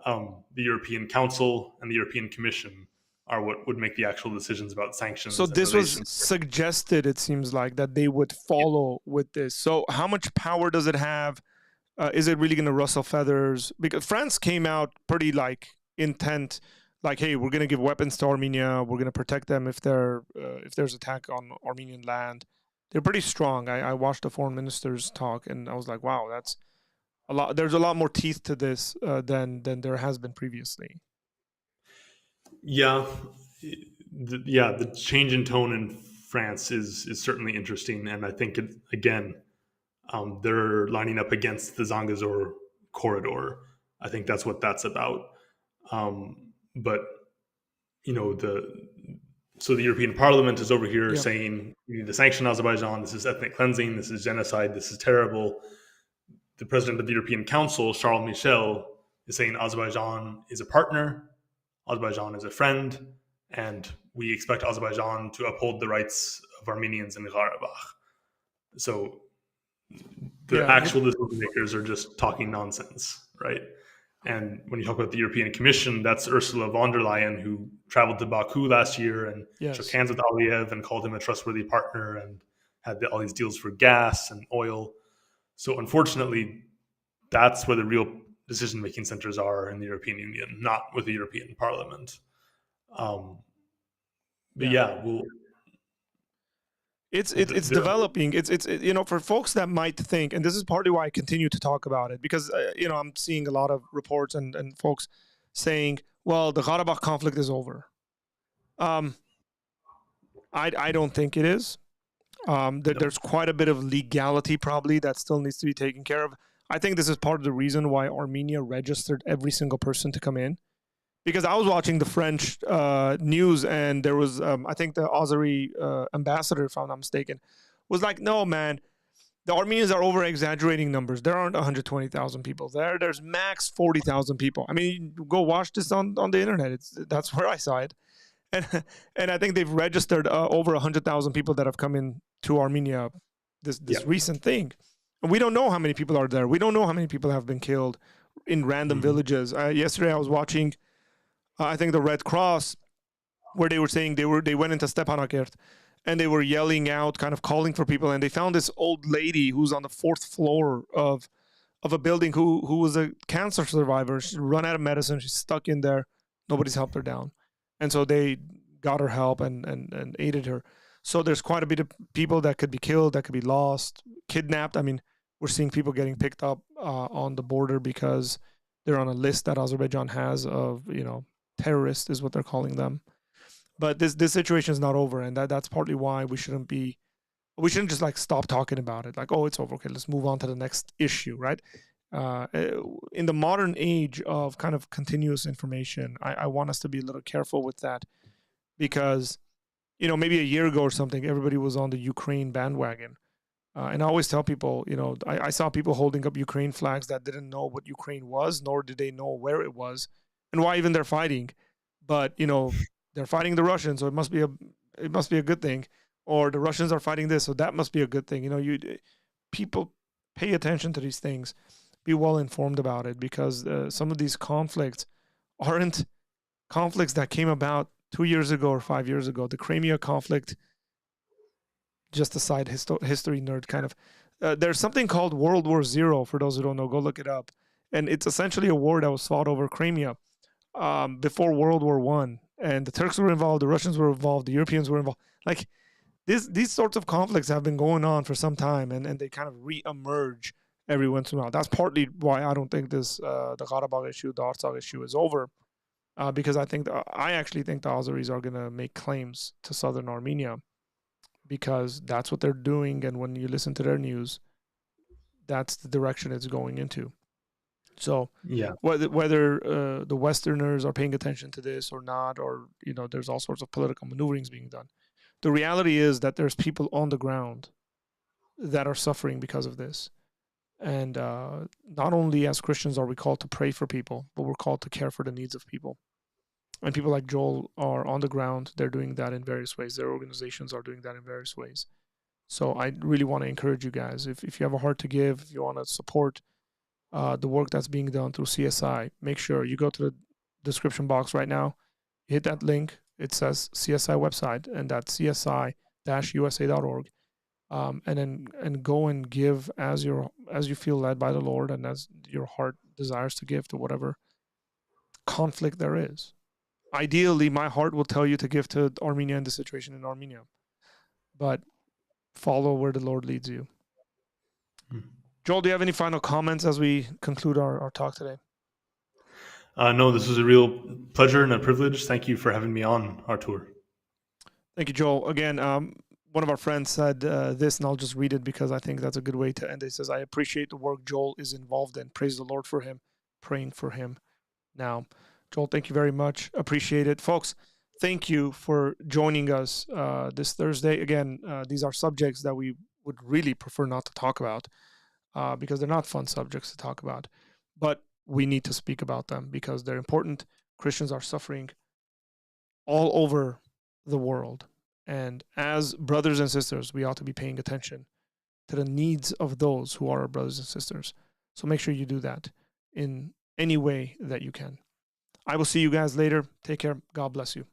The European Council and the European Commission are what would make the actual decisions about So sanctions and this was relations. suggested, it seems like, that they would follow with this. So how much power does it have? Is it really going to rustle feathers? Because France came out pretty like intent, like, hey, we're going to give weapons to Armenia. We're going to protect them if there's attack on Armenian land. They're pretty strong. I watched the foreign ministers talk, and I was like, wow, that's a lot. There's a lot more teeth to this than there has been previously. Yeah, the change in tone in France is certainly interesting, and I think again, they're lining up against the Zangezur corridor. I think that's what that's about. But so the European Parliament is over here Yeah. saying you need to sanction Azerbaijan. This is ethnic cleansing. This is genocide. This is terrible. The president of the European Council, Charles Michel, is saying Azerbaijan is a partner, Azerbaijan is a friend, and we expect Azerbaijan to uphold the rights of Armenians in Karabakh. So the Yeah. actual decision makers are just talking nonsense, right? And when you talk about the European Commission, that's Ursula von der Leyen, who traveled to Baku last year and shook Yes. hands with Aliyev and called him a trustworthy partner and had all these deals for gas and oil. So unfortunately, that's where the real decision-making centers are in the European Union, not with the European Parliament. But we'll. It's developing. It's for folks that might think, and this is partly why I continue to talk about it, because I'm seeing a lot of reports and folks saying, well, the Karabakh conflict is over. I don't think it is. There's quite a bit of legality probably that still needs to be taken care of. I think this is part of the reason why Armenia registered every single person to come in. Because I was watching the French news, and there was, I think the Azeri ambassador, if I'm not mistaken, was like, no, man, the Armenians are over-exaggerating numbers. There aren't 120,000 people there. There's max 40,000 people. I mean, go watch this on the internet. That's where I saw it. And I think they've registered over 100,000 people that have come in to Armenia, this recent thing. And we don't know how many people are there. We don't know how many people have been killed in random villages. Yesterday I was watching I think the Red Cross, where they were saying they went into Stepanakert and they were yelling out, kind of calling for people, and they found this old lady who's on the 4th floor of a building who was a cancer survivor. She run out of medicine, she's stuck in there, nobody's helped her down, and so they got her help and aided her. So there's quite a bit of people that could be killed, that could be lost, kidnapped. I mean, we're seeing people getting picked up on the border because they're on a list that Azerbaijan has of terrorists is what they're calling them. But this situation is not over, and that's partly why we shouldn't just like stop talking about it, like, oh, it's over, okay, let's move on to the next issue, right? In the modern age of kind of continuous information, I want us to be a little careful with that, because maybe a year ago or something, everybody was on the Ukraine bandwagon, and I always tell people, I saw people holding up Ukraine flags that didn't know what Ukraine was, nor did they know where it was and why even they're fighting. But they're fighting the Russians, so it must be a good thing. Or the Russians are fighting this, so that must be a good thing. People pay attention to these things, be well informed about it, because some of these conflicts aren't conflicts that came about 2 years ago or 5 years ago. The Crimea conflict, just a side history nerd kind of. There's something called World War Zero, for those who don't know, go look it up. And it's essentially a war that was fought over Crimea before World War One, and the Turks were involved, the Russians were involved, the Europeans were involved. Like these sorts of conflicts have been going on for some time, and they kind of re-emerge every once in a while. That's partly why I don't think the Karabakh issue, the Artsakh issue, is over, because I actually think the Azeris are going to make claims to southern Armenia, because that's what they're doing, and when you listen to their news, that's the direction it's going into. So whether the Westerners are paying attention to this or not, or there's all sorts of political maneuverings being done, the reality is that there's people on the ground that are suffering because of this. And not only as Christians are we called to pray for people, but we're called to care for the needs of people. And people like Joel are on the ground. They're doing that in various ways. Their organizations are doing that in various ways. So I really want to encourage you guys, if you have a heart to give, if you want to support the work that's being done through CSI, make sure you go to the description box right now, hit that link, It says CSI website, and that's csi-usa.org. And go and give as you feel led by the Lord and as your heart desires to give to whatever conflict there is. Ideally, my heart will tell you to give to Armenia and the situation in Armenia, but follow where the Lord leads you. Joel, do you have any final comments as we conclude our talk today? No, this was a real pleasure and a privilege. Thank you for having me on our tour. Thank you, Joel. Again, one of our friends said this, and I'll just read it because I think that's a good way to end it. It says, I appreciate the work Joel is involved in. Praise the Lord for him. Praying for him now. Joel, thank you very much. Appreciate it. Folks, thank you for joining us this Thursday. Again, these are subjects that we would really prefer not to talk about because they're not fun subjects to talk about. But we need to speak about them because they're important. Christians are suffering all over the world. And as brothers and sisters, we ought to be paying attention to the needs of those who are our brothers and sisters. So make sure you do that in any way that you can. I will see you guys later. Take care. God bless you.